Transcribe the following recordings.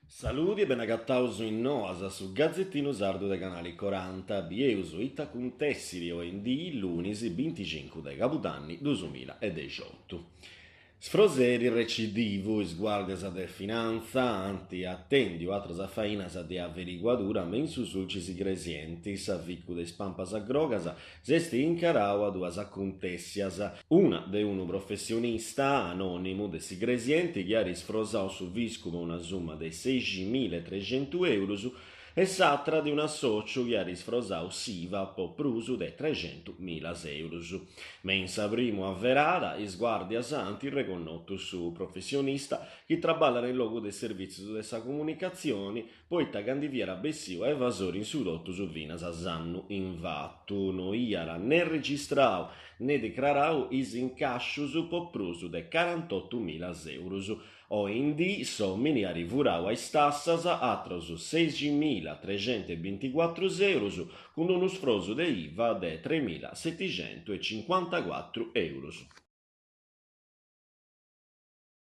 Saluti e ben agattauso in Noasa su Gazzettino Sardo dei canali 40, Bieuso, Itacun Tessili OND, lunis 25 de Capodanni 2018. Sfroseri recidivo, isguardias de finanza, anti attendio atras fainas de averiguadura mensus sulcis gresientis, avvicu de spampas agrogas, zesti incarau a duas acontessias. Una de unu professionista anonimo de si gresienti, chiari sfrosau su viscumo una somma de 6.300 euros, e s'altra di un associo che ha risfrosau SIVA po prusu de 300.000 euros. Mensa primo avverada, i sguardi a santi riconosciuto su professionista che traballa nel logo del servizio dessa comunicazioni, poi tagandiviera bessio a evasori insudotto su vinas a zannu invattu, no iara né registrau né declarau is incascius po prusu de 48.000 euros. O indi sommi arrivurau a stassas atros 6.324 euros con uno sfroso de IVA de 3.754 euros.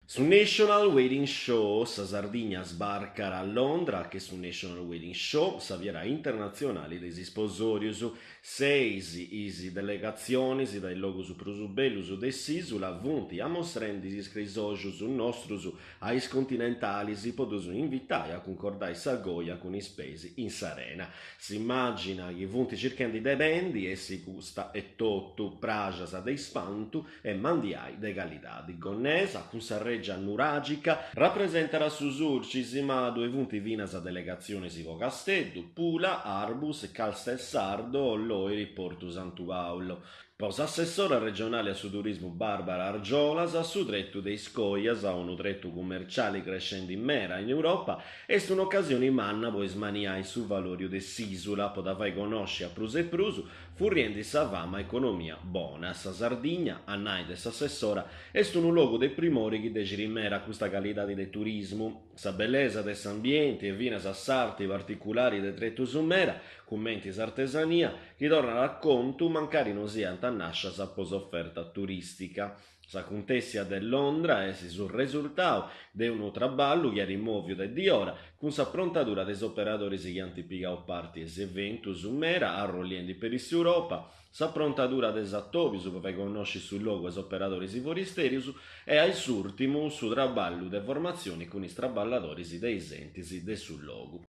Su National Wedding Show, sa Sardigna sbarcarà a Londra, che su National Wedding Show s'avvierà internazionali dei sposorius, 6 isi delegazioni dai logos prosubellus de sisula, vunti a mostrendi iscrisogius nostrus ais continentalis, podus invitai a concordai sa goia con i spesi in Sarena. Si immagina che vunti circhendi de bendi e si gusta e tottu pragias de spantu e mandiai de galidadi. Gonnesa, con sa reggia nuragica, rappresenterà su surcis ma due vunti vinas a delegazione sivo Casteddu, Pula, Arbus, Calstelsardo, Loiri, Porto Sant'Uaulo. Pos assessora regionale a su turismo Barbara Argiolas, su dretto dei scoias, a un dretto commerciale crescendo in mera in Europa, est un'occasione manna voi smaniai su valorio de sisula, podavai conosci a prus e prusu, furriendi sa vama economia bona. Sa Sardigna, a naides assessora, est un luogo de primori che de girimera questa qualità de turismo, sa bellezza des ambienti e vinas assarti particolari de tretto su mera, commenti artesania, che torna a racconto mancari non sia nascias após offerta turistica. Sa contessia de Londra è sul risultato de un traballo che rimovio de di ora con sa prontadura des operatori che antipigao parti es eventus mera arrolliendi per Europa, sa prontadura des attori su per conosci sul logo es operatori si foristerius e ai surtimu su traballo de formazioni con i traballatori dei sentisi de sul logo.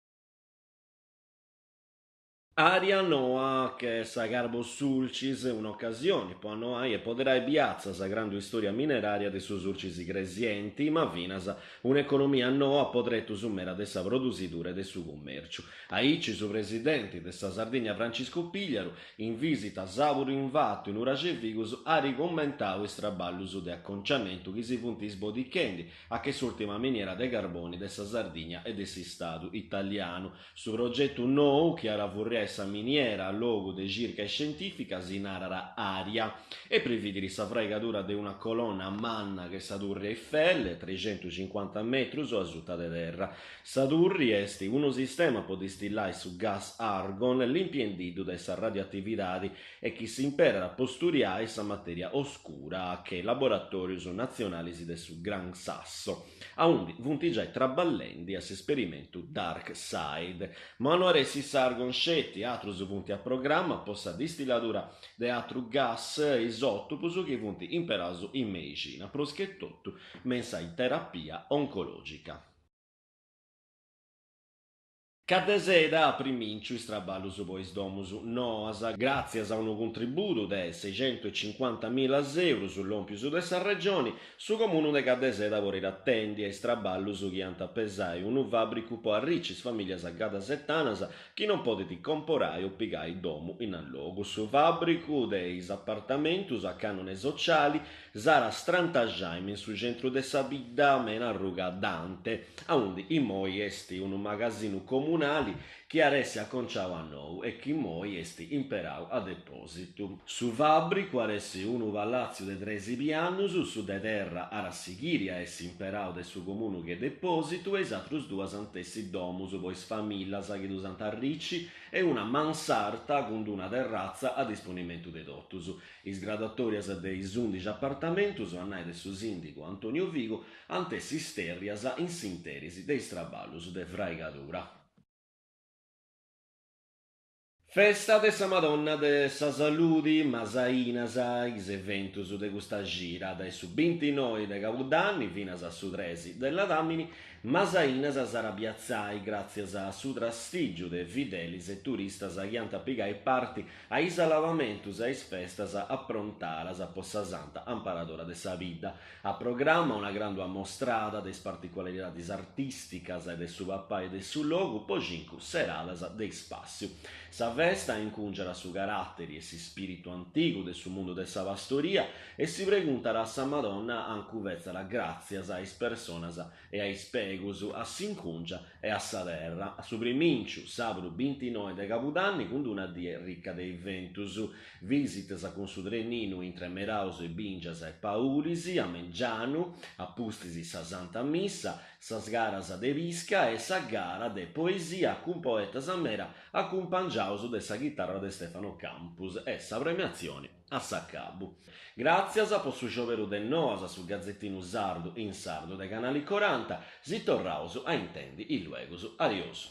Aria Noa che sa Garbo Sulcis un'occasione, può Noa e poderai piazza sa grande storia mineraria de su surcis gresienti, ma vinas un'economia Noa potretto sumera de sa produzitura e de su commercio. Aici su presidente de sa Sardegna Francisco Pigliaro, in visita Savuro Invatto in Uracevigus, ha ricommentato il straballus de acconciamento che si funti sbodichendi a che s'ultima miniera de carboni de sa Sardegna e de si Stato italiano. Su progetto nou che era vorrei essa miniera logo de circa e scientifica si narra aria e prevedere sa fregatura de una colonna manna che Sadurri Eiffel 350 metri a sutta de terra. Sadurri est uno sistema po distillare su gas argon l'impiendito de sa radioattività e che si impera a posturiare sa materia oscura che laboratorios nazionali de su Gran Sasso a undi vunti già traballendi a esperimento Dark Side ma non resi sargon scetti atrus punti a programma possa distillatura de atru gas isotopus che punti imperasu in medicina proschettottu mensa in terapia oncologica. Cadeseda a priminciu straballus pois domus noasa, grazie a un contributo de 650.000 euro sull'ompius de sa regione, su comune de Cadeseda vorrei attendi ai straballus che anta pesai un fabrico po a riccis famiglia sagada settanas che non potete comporai o pigai domu in allogo. Su fabrico deis appartamentus a canone sociali sarà strantajaime su centro de sa bidda mena arruga Dante, a undi in moi esti un magazzino comune tribunali chi aressi acconciau a nou e chi moi esti imperau a depositu. Su Fabri, quaressi unu palazzio de 13 piannus, su de terra a Rassighiria essi imperau de su comunu che depositu e is atrus duas antessi domus, pois famillas che dus antarricci e una mansarta con una terrazza a disponimentu de totus. Is gradatorias de is 11 appartamentus, annai de su sindico Antonio Vigo, antessi sterrias in sinterisi de is traballus de fraigadura. Festa de sa Madonna de sa Saludi, Masainas, is eventus de custa gira, dai su 29 de Capodanni fino a su 13 della Damini, Masainas sarà piazzai grazie a su trastigiu de fidelis e turistas che ant pigai parti a is alavamentus a is festas approntaras a Possa Santa, amparadora de sa vida. A programma una grande mostrada de particolaridades artísticas de su papà e de su logo, poi 5 seradas de spaziu. Sa festa incungera su caratteri e si spiritu antico de su mondo de sa pastoria e si preguntara a sa Madonna ancuvezzara grazias a is personas e a is pegus a s'incungia e a sa terra. A su priminciu, sabru 29 de Capodanni, con una die ricca de eventus, visitas con su treninu intre Meraus e Bingias e Paulisi, a Meggianu, a Pustisi sa Santa Missa, sas garas de visca e sa gara de poesia con poetas a mera accompagnaus de sa chitarra de Stefano Campus e sa premiazione a Saccabu. Grazie a su scioperu de Noasa su Gazzettino Sardo in Sardo de Canali 40, si torraus a intendi il luegus arioso.